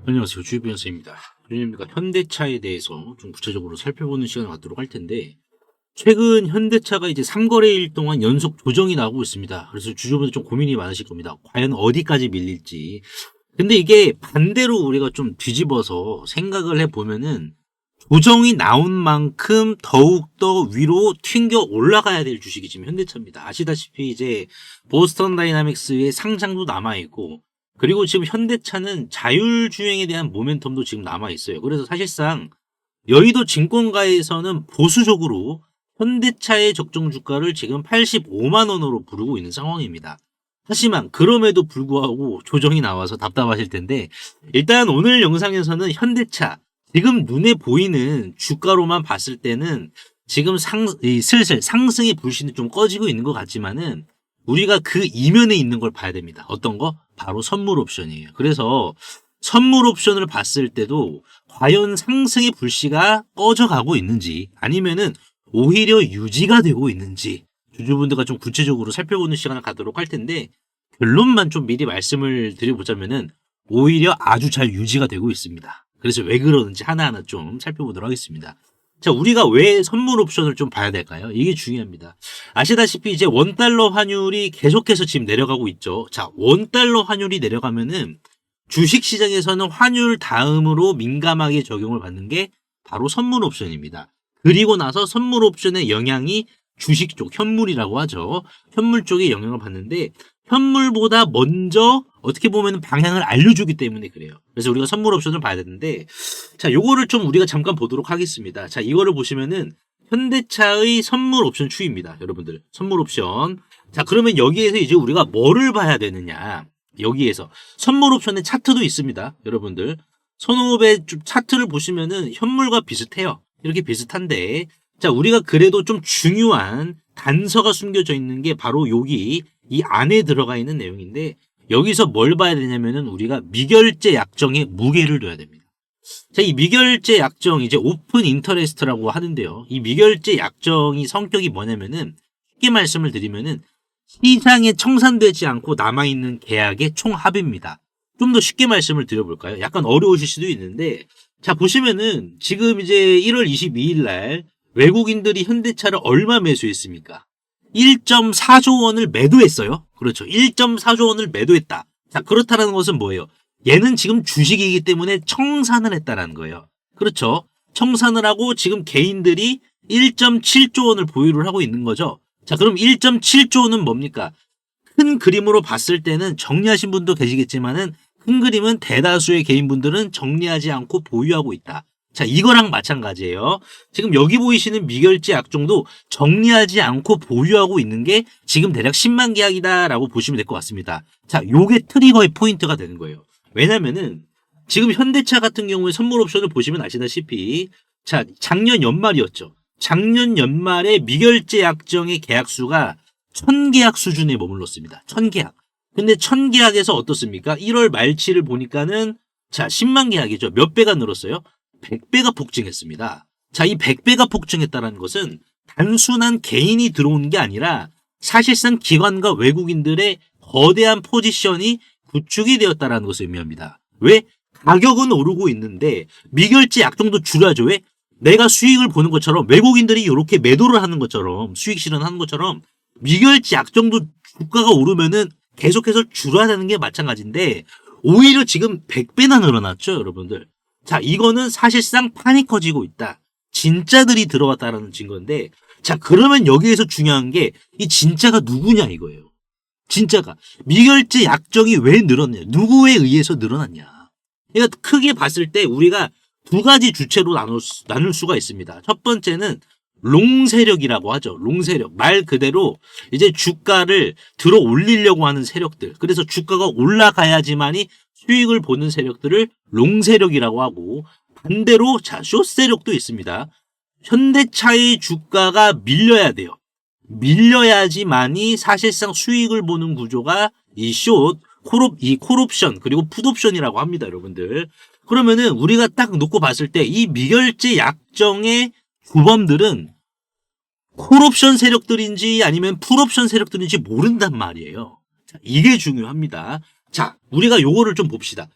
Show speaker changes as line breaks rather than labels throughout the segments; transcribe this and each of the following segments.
안녕하세요. 주유비연수입니다. 주님과 현대차에 대해서 좀 구체적으로 살펴보는 시간을 갖도록 할 텐데, 최근 현대차가 이제 3거래일 동안 연속 조정이 나오고 있습니다. 그래서 주주분들 좀 고민이 많으실 겁니다. 과연 어디까지 밀릴지. 근데 이게 반대로 우리가 좀 뒤집어서 생각을 해보면은, 조정이 나온 만큼 더욱더 위로 튕겨 올라가야 될 주식이 지금 현대차입니다. 아시다시피 이제 보스턴 다이나믹스의 상장도 남아있고, 그리고 지금 현대차는 자율주행에 대한 모멘텀도 지금 남아있어요. 그래서 사실상 여의도 증권가에서는 보수적으로 현대차의 적정 주가를 지금 85만 원으로 부르고 있는 상황입니다. 하지만 그럼에도 불구하고 조정이 나와서 답답하실 텐데, 일단 오늘 영상에서는 현대차 지금 눈에 보이는 주가로만 봤을 때는 지금 슬슬 상승의 불신이 좀 꺼지고 있는 것 같지만은, 우리가 그 이면에 있는 걸 봐야 됩니다. 어떤 거? 바로 선물 옵션이에요. 그래서 선물 옵션을 봤을 때도 과연 상승의 불씨가 꺼져가고 있는지, 아니면은 오히려 유지가 되고 있는지 주주분들과 좀 구체적으로 살펴보는 시간을 갖도록 할 텐데, 결론만 좀 미리 말씀을 드려보자면은 오히려 아주 잘 유지가 되고 있습니다. 그래서 왜 그러는지 하나하나 좀 살펴보도록 하겠습니다. 자, 우리가 왜 선물 옵션을 좀 봐야 될까요? 이게 중요합니다. 아시다시피 이제 원달러 환율이 계속해서 지금 내려가고 있죠. 자, 원달러 환율이 내려가면은 주식시장에서는 환율 다음으로 민감하게 적용을 받는 게 바로 선물 옵션입니다. 그리고 나서 선물 옵션의 영향이 주식 쪽, 현물이라고 하죠. 현물 쪽에 영향을 받는데, 현물보다 먼저 어떻게 보면 방향을 알려주기 때문에 그래요. 그래서 우리가 선물 옵션을 봐야 되는데, 자, 요거를 좀 우리가 잠깐 보도록 하겠습니다. 자, 이거를 보시면은 현대차의 선물 옵션 추이입니다. 여러분들, 선물 옵션. 자, 그러면 여기에서 이제 우리가 뭐를 봐야 되느냐. 여기에서 선물 옵션의 차트도 있습니다. 여러분들, 선호업의 차트를 보시면은 현물과 비슷해요. 이렇게 비슷한데, 자, 우리가 그래도 좀 중요한 단서가 숨겨져 있는 게 바로 여기 이 안에 들어가 있는 내용인데, 여기서 뭘 봐야 되냐면은 우리가 미결제 약정에 무게를 둬야 됩니다. 자, 이 미결제 약정, 이제 오픈 인터레스트라고 하는데요. 이 미결제 약정이 성격이 뭐냐면은, 쉽게 말씀을 드리면은 시장에 청산되지 않고 남아있는 계약의 총합입니다. 좀 더 쉽게 말씀을 드려볼까요? 약간 어려우실 수도 있는데, 자, 보시면은 지금 이제 1월 22일 날 외국인들이 현대차를 얼마 매수했습니까? 1.4조 원을 매도했어요. 그렇죠. 1.4조 원을 매도했다. 자, 그렇다는 것은 뭐예요? 얘는 지금 주식이기 때문에 청산을 했다라는 거예요. 그렇죠. 청산을 하고 지금 개인들이 1.7조 원을 보유를 하고 있는 거죠. 자, 그럼 1.7조 원은 뭡니까? 큰 그림으로 봤을 때는 정리하신 분도 계시겠지만은, 큰 그림은 대다수의 개인분들은 정리하지 않고 보유하고 있다. 자, 이거랑 마찬가지예요. 지금 여기 보이시는 미결제 약정도 정리하지 않고 보유하고 있는 게 지금 대략 10만 계약이다라고 보시면 될 것 같습니다. 자, 요게 트리거의 포인트가 되는 거예요. 왜냐면은 지금 현대차 같은 경우에 선물 옵션을 보시면 아시다시피, 자, 작년 연말이었죠. 작년 연말에 미결제 약정의 계약수가 1000계약 수준에 머물렀습니다. 1000계약. 근데 1000계약에서 어떻습니까? 1월 말치를 보니까는, 자, 10만 계약이죠. 몇 배가 늘었어요? 100배가 폭증했습니다. 자, 이 100배가 폭증했다는 것은 단순한 개인이 들어온 게 아니라 사실상 기관과 외국인들의 거대한 포지션이 구축이 되었다는 것을 의미합니다. 왜? 가격은 오르고 있는데 미결제 약정도 줄여줘. 왜? 내가 수익을 보는 것처럼, 외국인들이 이렇게 매도를 하는 것처럼, 수익 실현하는 것처럼 미결제 약정도 주가가 오르면은 계속해서 줄여야 되는 게 마찬가지인데, 오히려 지금 100배나 늘어났죠, 여러분들. 자, 이거는 사실상 판이 커지고 있다. 진짜들이 들어왔다라는 증거인데, 자, 그러면 여기에서 중요한 게 이 진짜가 누구냐 이거예요. 진짜가. 미결제 약정이 왜 늘었냐? 누구에 의해서 늘어났냐? 그러니까 크게 봤을 때 우리가 두 가지 주체로 나눌 수가 있습니다. 첫 번째는 롱 세력이라고 하죠. 롱 세력. 말 그대로 이제 주가를 들어 올리려고 하는 세력들. 그래서 주가가 올라가야지만이 수익을 보는 세력들을 롱 세력이라고 하고, 반대로 자, 숏 세력도 있습니다. 현대차의 주가가 밀려야 돼요. 밀려야지만이 사실상 수익을 보는 구조가 이 숏, 콜옵션, 그리고 풋옵션이라고 합니다, 여러분들. 그러면은 우리가 딱 놓고 봤을 때 이 미결제 약정의 주범들은 콜옵션 세력들인지 아니면 풋옵션 세력들인지 모른단 말이에요. 자, 이게 중요합니다. 자, 우리가 요거를 좀 봅시다.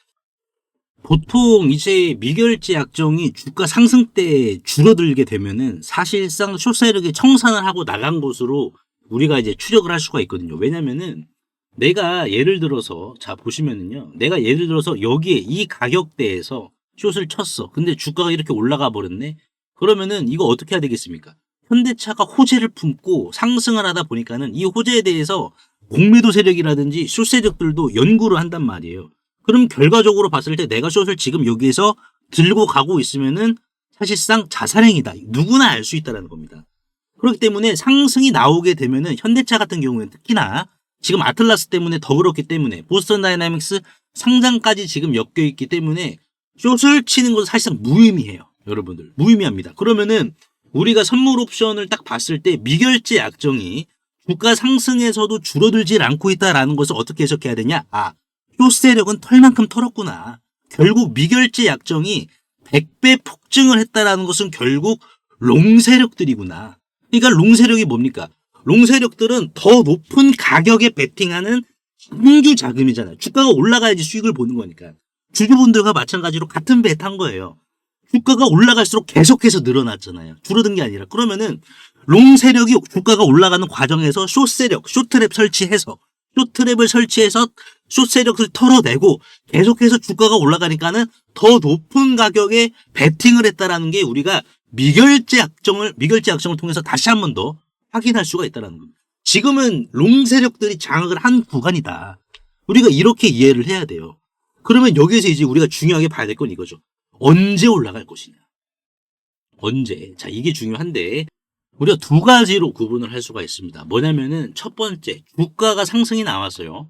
보통 이제 미결제 약정이 주가 상승 때 줄어들게 되면은 사실상 쇼세력이 청산을 하고 나간 것으로 우리가 이제 추적을 할 수가 있거든요. 왜냐면은 내가 예를 들어서 자 보시면은요. 내가 예를 들어서 여기에 이 가격대에서 숏을 쳤어. 근데 주가가 이렇게 올라가 버렸네. 그러면은 이거 어떻게 해야 되겠습니까? 현대차가 호재를 품고 상승을 하다 보니까는 이 호재에 대해서 공매도 세력이라든지 숏 세력들도 연구를 한단 말이에요. 그럼 결과적으로 봤을 때 내가 숏을 지금 여기에서 들고 가고 있으면은 사실상 자살행위다. 누구나 알 수 있다는 겁니다. 그렇기 때문에 상승이 나오게 되면은 현대차 같은 경우에는 특히나 지금 아틀라스 때문에 더 그렇기 때문에 보스턴 다이나믹스 상장까지 지금 엮여 있기 때문에 숏을 치는 것은 사실상 무의미해요. 여러분들 무의미합니다. 그러면은 우리가 선물 옵션을 딱 봤을 때 미결제 약정이 주가 상승에서도 줄어들질 않고 있다라는 것을 어떻게 해석해야 되냐? 숏 세력은 털만큼 털었구나. 결국 미결제 약정이 100배 폭증을 했다라는 것은 결국 롱 세력들이구나. 그러니까 롱 세력이 뭡니까? 롱 세력들은 더 높은 가격에 베팅하는 신규 자금이잖아요. 주가가 올라가야지 수익을 보는 거니까. 주주분들과 마찬가지로 같은 배에 탄 거예요. 주가가 올라갈수록 계속해서 늘어났잖아요. 줄어든 게 아니라. 그러면은 롱 세력이 주가가 올라가는 과정에서 숏 세력, 숏트랩 설치해서 숏트랩을 설치해서 숏 세력을 털어내고 계속해서 주가가 올라가니까는 더 높은 가격에 베팅을 했다라는 게 우리가 미결제 약정을 통해서 다시 한 번 더 확인할 수가 있다는 겁니다. 지금은 롱 세력들이 장악을 한 구간이다. 우리가 이렇게 이해를 해야 돼요. 그러면 여기에서 이제 우리가 중요하게 봐야 될 건 이거죠. 언제 올라갈 것이냐. 언제. 자, 이게 중요한데 우리가 두 가지로 구분을 할 수가 있습니다. 뭐냐면은 첫 번째, 주가가 상승이 나왔어요.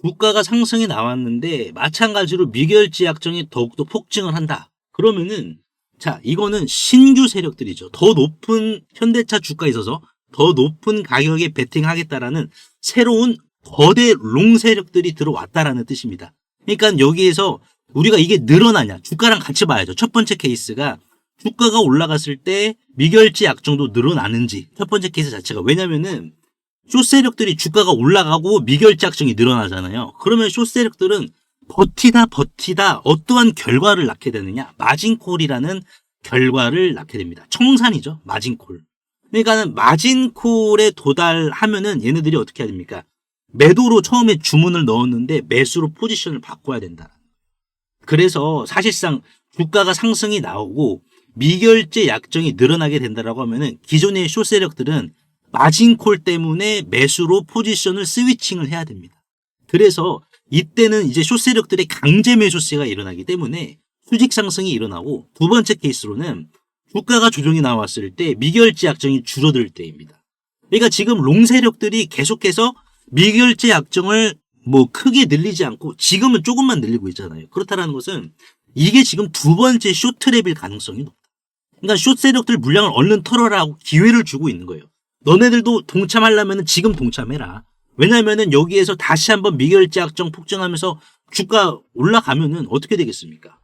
주가가 상승이 나왔는데 마찬가지로 미결제 약정이 더욱더 폭증을 한다. 그러면은 자, 이거는 신규 세력들이죠. 더 높은 현대차 주가에 있어서 더 높은 가격에 베팅하겠다라는 새로운 거대 롱 세력들이 들어왔다라는 뜻입니다. 그러니까 여기에서 우리가 이게 늘어나냐, 주가랑 같이 봐야죠. 첫 번째 케이스가 주가가 올라갔을 때 미결제 약정도 늘어나는지 첫 번째 케이스 자체가. 왜냐면은 숏 세력들이 주가가 올라가고 미결제 약정이 늘어나잖아요. 그러면 숏 세력들은 버티다 어떠한 결과를 낳게 되느냐, 마진콜이라는 결과를 낳게 됩니다. 청산이죠. 마진콜. 그러니까는 마진콜에 도달하면은 얘네들이 어떻게 해야 됩니까? 매도로 처음에 주문을 넣었는데 매수로 포지션을 바꿔야 된다. 그래서 사실상 주가가 상승이 나오고 미결제 약정이 늘어나게 된다라고 하면은 기존의 숏 세력들은 마진콜 때문에 매수로 포지션을 스위칭을 해야 됩니다. 그래서 이때는 이제 숏 세력들의 강제 매수세가 일어나기 때문에 수직 상승이 일어나고, 두 번째 케이스로는 주가가 조정이 나왔을 때 미결제 약정이 줄어들 때입니다. 그러니까 지금 롱 세력들이 계속해서 미결제 약정을 뭐 크게 늘리지 않고 지금은 조금만 늘리고 있잖아요. 그렇다는 것은 이게 지금 두 번째 숏트랩일 가능성이 높다. 그러니까 숏 세력들 물량을 얼른 털어라고 기회를 주고 있는 거예요. 너네들도 동참하려면 지금 동참해라. 왜냐면은 여기에서 다시 한번 미결제 약정 폭증하면서 주가 올라가면은 어떻게 되겠습니까?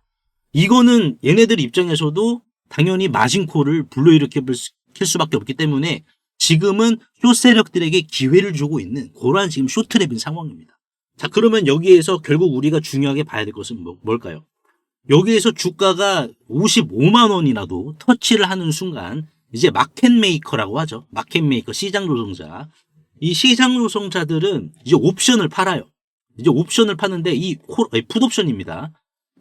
이거는 얘네들 입장에서도 당연히 마진콜을 불러일으킬 수밖에 없기 때문에 지금은 숏 세력들에게 기회를 주고 있는 그러한 지금 숏트랩인 상황입니다. 자, 그러면 여기에서 결국 우리가 중요하게 봐야 될 것은 뭘까요? 여기에서 주가가 55만 원이라도 터치를 하는 순간 이제 마켓메이커라고 하죠. 마켓메이커, 시장 조성자. 이 시장 조성자들은 이제 옵션을 팔아요. 이제 옵션을 파는데 이 풋옵션입니다.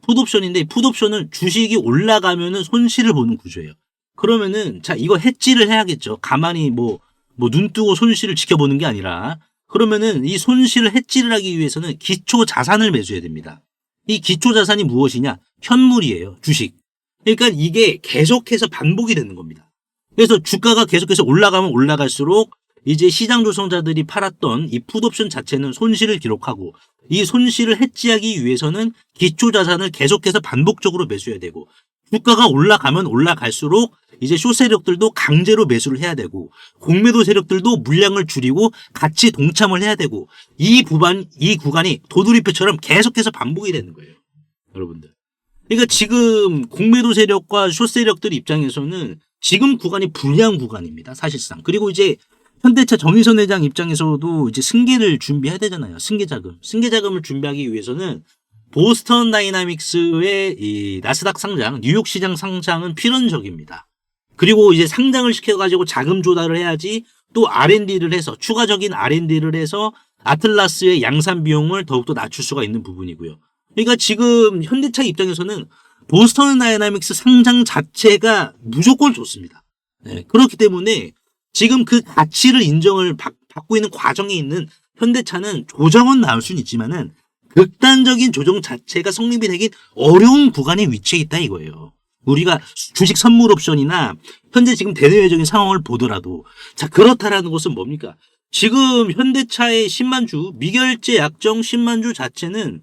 풋옵션인데 풋옵션은 주식이 올라가면은 손실을 보는 구조예요. 그러면은 자, 이거 해지를 해야겠죠. 가만히 뭐 눈 뜨고 손실을 지켜보는 게 아니라, 그러면은 이 손실을 해지를 하기 위해서는 기초 자산을 매수해야 됩니다. 이 기초 자산이 무엇이냐? 현물이에요. 주식. 그러니까 이게 계속해서 반복이 되는 겁니다. 그래서 주가가 계속해서 올라가면 올라갈수록 이제 시장 조성자들이 팔았던 이 풋옵션 자체는 손실을 기록하고, 이 손실을 해지하기 위해서는 기초 자산을 계속해서 반복적으로 매수해야 되고, 주가가 올라가면 올라갈수록 이제 숏 세력들도 강제로 매수를 해야 되고, 공매도 세력들도 물량을 줄이고 같이 동참을 해야 되고, 이 구간이 도돌이표처럼 계속해서 반복이 되는 거예요. 여러분들. 그러니까 지금 공매도 세력과 숏 세력들 입장에서는 지금 구간이 불리한 구간입니다. 사실상. 그리고 이제 현대차 정의선 회장 입장에서도 이제 승계를 준비해야 되잖아요. 승계자금을 준비하기 위해서는 보스턴 다이나믹스의 이 나스닥 상장, 뉴욕 시장 상장은 필연적입니다. 그리고 이제 상장을 시켜가지고 자금 조달을 해야지 또 R&D를 해서 추가적인 R&D를 해서 아틀라스의 양산 비용을 더욱더 낮출 수가 있는 부분이고요. 그러니까 지금 현대차 입장에서는 보스턴 다이나믹스 상장 자체가 무조건 좋습니다. 네, 그렇기 때문에 지금 그 가치를 인정을 받고 있는 과정에 있는 현대차는 조정은 나올 수는 있지만은 극단적인 조정 자체가 성립이 되긴 어려운 구간에 위치해 있다 이거예요. 우리가 주식 선물 옵션이나 현재 지금 대내외적인 상황을 보더라도 자 그렇다라는 것은 뭡니까? 지금 현대차의 10만주 미결제 약정 10만주 자체는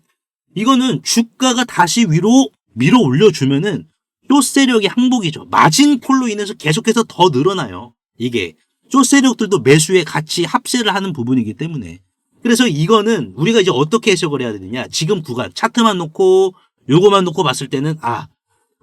이거는 주가가 다시 위로 밀어 올려주면은 또 세력의 항복이죠. 마진 콜로 인해서 계속해서 더 늘어나요. 이게 또 세력들도 매수에 같이 합세를 하는 부분이기 때문에 그래서 이거는 우리가 이제 어떻게 해석을 해야 되느냐 지금 구간 차트만 놓고 요거만 놓고 봤을 때는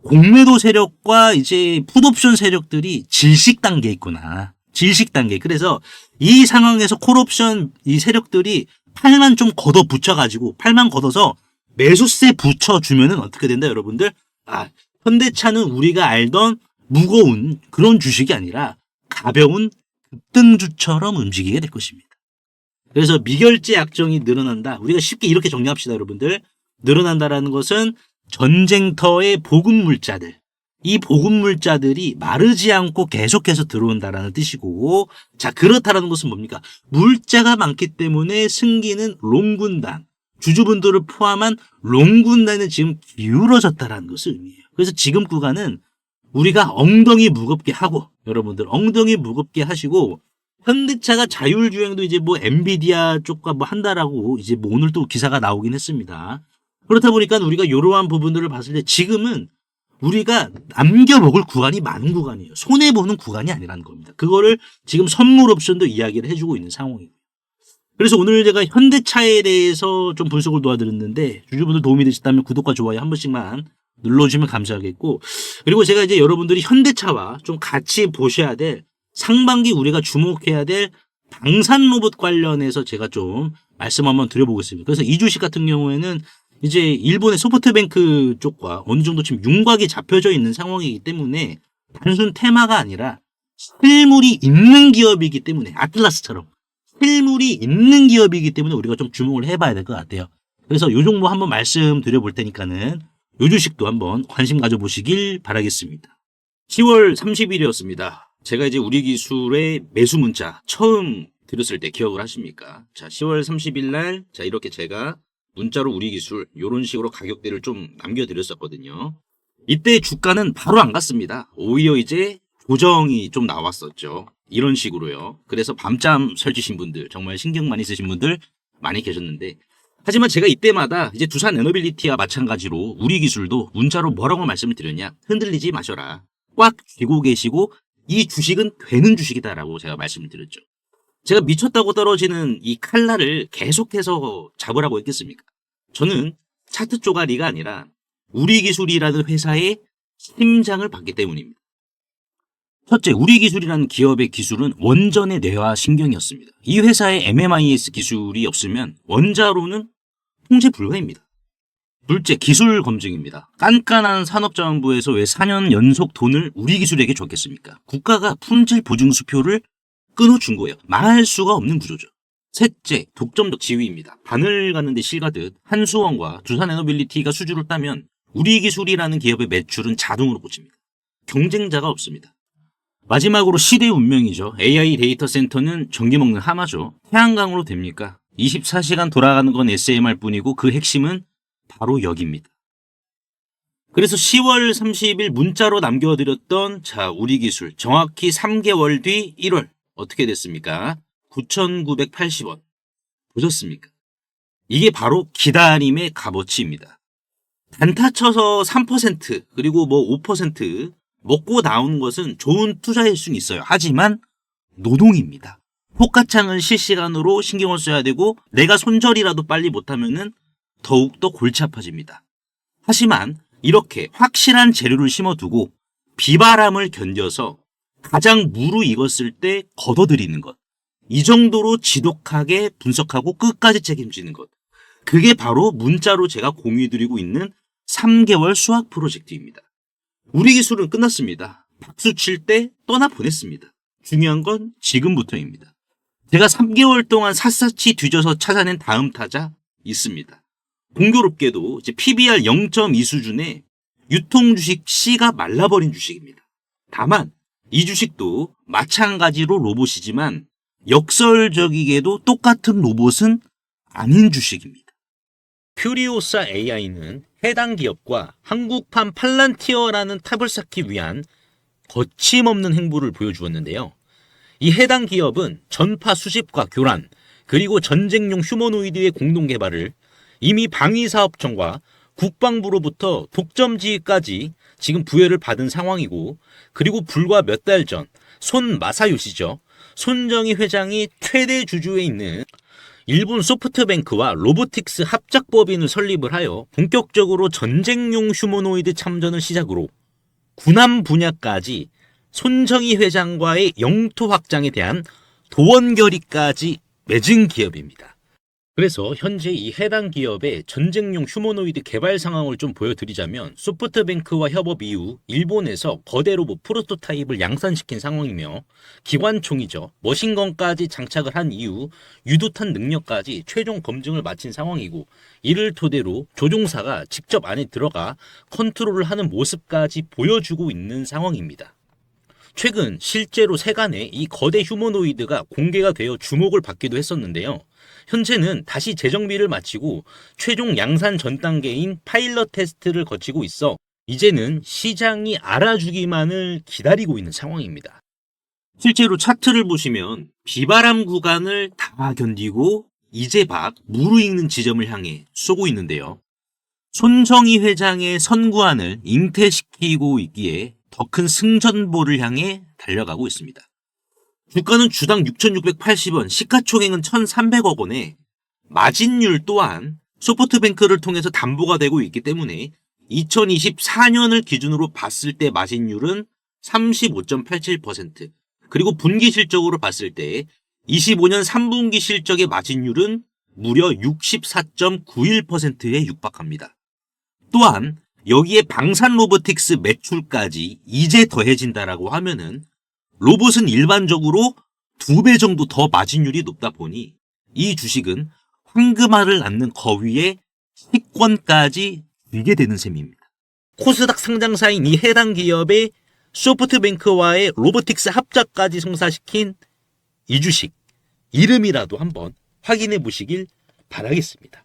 공매도 세력과 이제 풋옵션 세력들이 질식 단계에 있구나. 질식 단계. 그래서 이 상황에서 콜옵션 이 세력들이 팔만 좀 걷어 붙여가지고 팔만 걷어서 매수세 붙여주면은 어떻게 된다 여러분들? 현대차는 우리가 알던 무거운 그런 주식이 아니라 가벼운 급등주처럼 움직이게 될 것입니다. 그래서 미결제 약정이 늘어난다. 우리가 쉽게 이렇게 정리합시다 여러분들. 늘어난다라는 것은 전쟁터의 보급물자들. 이 보급물자들이 마르지 않고 계속해서 들어온다라는 뜻이고 자 그렇다라는 것은 뭡니까? 물자가 많기 때문에 승기는 롱군단. 주주분들을 포함한 롱군단은 지금 기울어졌다라는 것을 의미해요. 그래서 지금 구간은 우리가 엉덩이 무겁게 하고 여러분들 엉덩이 무겁게 하시고 현대차가 자율주행도 이제 뭐 엔비디아 쪽과 뭐 한다라고 이제 뭐 오늘 또 기사가 나오긴 했습니다. 그렇다 보니까 우리가 이러한 부분들을 봤을 때 지금은 우리가 남겨먹을 구간이 많은 구간이에요. 손해보는 구간이 아니라는 겁니다. 그거를 지금 선물 옵션도 이야기를 해주고 있는 상황이에요. 그래서 오늘 제가 현대차에 대해서 좀 분석을 도와드렸는데 주주분들 도움이 되셨다면 구독과 좋아요 한 번씩만 눌러주시면 감사하겠고 그리고 제가 이제 여러분들이 현대차와 좀 같이 보셔야 될 상반기 우리가 주목해야 될 방산 로봇 관련해서 제가 좀 말씀 한번 드려보겠습니다. 그래서 이 주식 같은 경우에는 이제 일본의 소프트뱅크 쪽과 어느 정도 지금 윤곽이 잡혀져 있는 상황이기 때문에 단순 테마가 아니라 실물이 있는 기업이기 때문에 아틀라스처럼 실물이 있는 기업이기 때문에 우리가 좀 주목을 해봐야 될 것 같아요. 그래서 이 정도 한번 말씀드려볼 테니까는 이 주식도 한번 관심 가져보시길 바라겠습니다. 10월 30일이었습니다. 제가 이제 우리 기술의 매수 문자 처음 드렸을 때 기억을 하십니까? 자, 10월 30일 날 자 이렇게 제가 문자로 우리 기술 이런 식으로 가격대를 좀 남겨드렸었거든요. 이때 주가는 바로 안 갔습니다. 오히려 이제 조정이 좀 나왔었죠. 이런 식으로요. 그래서 밤잠 설치신 분들 정말 신경 많이 쓰신 분들 많이 계셨는데 하지만 제가 이때마다 이제 두산 에너빌리티와 마찬가지로 우리 기술도 문자로 뭐라고 말씀을 드렸냐 흔들리지 마셔라. 꽉 쥐고 계시고 이 주식은 되는 주식이다라고 제가 말씀을 드렸죠. 제가 미쳤다고 떨어지는 이 칼날을 계속해서 잡으라고 했겠습니까? 저는 차트 쪼가리가 아니라 우리 기술이라는 회사의 심장을 받기 때문입니다. 첫째, 우리 기술이라는 기업의 기술은 원전의 뇌와 신경이었습니다. 이 회사의 MMIS 기술이 없으면 원자로는 통제 불가입니다. 둘째, 기술 검증입니다. 깐깐한 산업자원부에서 왜 4년 연속 돈을 우리 기술에게 줬겠습니까? 국가가 품질 보증수표를 끊어준 거예요. 말할 수가 없는 구조죠. 셋째, 독점적 지위입니다. 바늘 가는데 실 가듯 한수원과 두산에너빌리티가 수주를 따면 우리 기술이라는 기업의 매출은 자동으로 꽂힙니다. 경쟁자가 없습니다. 마지막으로 시대의 운명이죠. AI 데이터 센터는 전기 먹는 하마죠. 태양광으로 됩니까? 24시간 돌아가는 건 SMR 뿐이고 그 핵심은 바로 여기입니다. 그래서 10월 30일 문자로 남겨드렸던 자 우리 기술 정확히 3개월 뒤 1월 어떻게 됐습니까? 9,980원. 보셨습니까? 이게 바로 기다림의 값어치입니다. 단타 쳐서 3% 그리고 뭐 5% 먹고 나온 것은 좋은 투자일 수는 있어요. 하지만 노동입니다. 호가창을 실시간으로 신경을 써야 되고 내가 손절이라도 빨리 못하면은 더욱더 골치 아파집니다. 하지만 이렇게 확실한 재료를 심어두고 비바람을 견뎌서 가장 무르익었을 때 걷어들이는 것. 이 정도로 지독하게 분석하고 끝까지 책임지는 것. 그게 바로 문자로 제가 공유드리고 있는 3개월 수학 프로젝트입니다. 우리 기술은 끝났습니다. 박수 칠 때 떠나 보냈습니다. 중요한 건 지금부터입니다. 제가 3개월 동안 샅샅이 뒤져서 찾아낸 다음 타자 있습니다. 공교롭게도 이제 PBR 0.2 수준의 유통 주식 C가 말라버린 주식입니다. 다만 이 주식도 마찬가지로 로봇이지만 역설적이게도 똑같은 로봇은 아닌 주식입니다. 큐리오사 AI는 해당 기업과 한국판 팔란티어라는 탑을 쌓기 위한 거침없는 행보를 보여주었는데요. 이 해당 기업은 전파 수집과 교란, 그리고 전쟁용 휴머노이드의 공동 개발을 이미 방위사업청과 국방부로부터 독점지휘까지 지금 부여를 받은 상황이고, 그리고 불과 몇 달 전 손 마사요시죠. 손정희 회장이 최대 주주에 있는 일본 소프트뱅크와 로보틱스 합작법인을 설립을 하여 본격적으로 전쟁용 휴머노이드 참전을 시작으로 군함 분야까지 손정희 회장과의 영토 확장에 대한 도원 결의까지 맺은 기업입니다. 그래서 현재 이 해당 기업의 전쟁용 휴머노이드 개발 상황을 좀 보여드리자면, 소프트뱅크와 협업 이후 일본에서 거대 로봇 프로토타입을 양산시킨 상황이며, 기관총이죠, 머신건까지 장착을 한 이후 유도탄 능력까지 최종 검증을 마친 상황이고, 이를 토대로 조종사가 직접 안에 들어가 컨트롤을 하는 모습까지 보여주고 있는 상황입니다. 최근 실제로 세간에 이 거대 휴머노이드가 공개가 되어 주목을 받기도 했었는데요. 현재는 다시 재정비를 마치고 최종 양산 전 단계인 파일럿 테스트를 거치고 있어 이제는 시장이 알아주기만을 기다리고 있는 상황입니다. 실제로 차트를 보시면 비바람 구간을 다 견디고 이제 막 무르익는 지점을 향해 쏘고 있는데요. 손정희 회장의 선구안을 잉태시키고 있기에 더 큰 승전보를 향해 달려가고 있습니다. 주가는 주당 6,680원, 시가총액은 1,300억 원에 마진율 또한 소프트뱅크를 통해서 담보가 되고 있기 때문에 2024년을 기준으로 봤을 때 마진율은 35.87%, 그리고 분기 실적으로 봤을 때 25년 3분기 실적의 마진율은 무려 64.91%에 육박합니다. 또한 여기에 방산 로보틱스 매출까지 이제 더해진다라고 하면은 로봇은 일반적으로 2배 정도 더 마진율이 높다 보니 이 주식은 황금알을 낳는 거위에 식권까지 쥐게 되는 셈입니다. 코스닥 상장사인 이 해당 기업의 소프트뱅크와의 로보틱스 합작까지 성사시킨 이 주식 이름이라도 한번 확인해 보시길 바라겠습니다.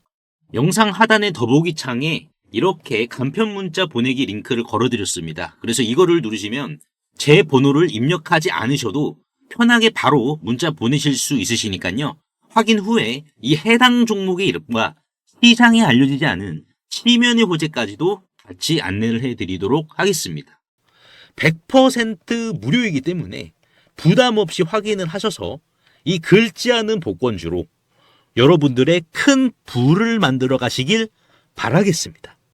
영상 하단의 더보기 창에 이렇게 간편 문자 보내기 링크를 걸어드렸습니다. 그래서 이거를 누르시면 제 번호를 입력하지 않으셔도 편하게 바로 문자 보내실 수 있으시니까요. 확인 후에 이 해당 종목의 이름과 시장에 알려지지 않은 치면의 호재까지도 같이 안내를 해드리도록 하겠습니다. 100% 무료이기 때문에 부담 없이 확인을 하셔서 이 긁지 않은 복권주로 여러분들의 큰 부를 만들어 가시길 바라겠습니다.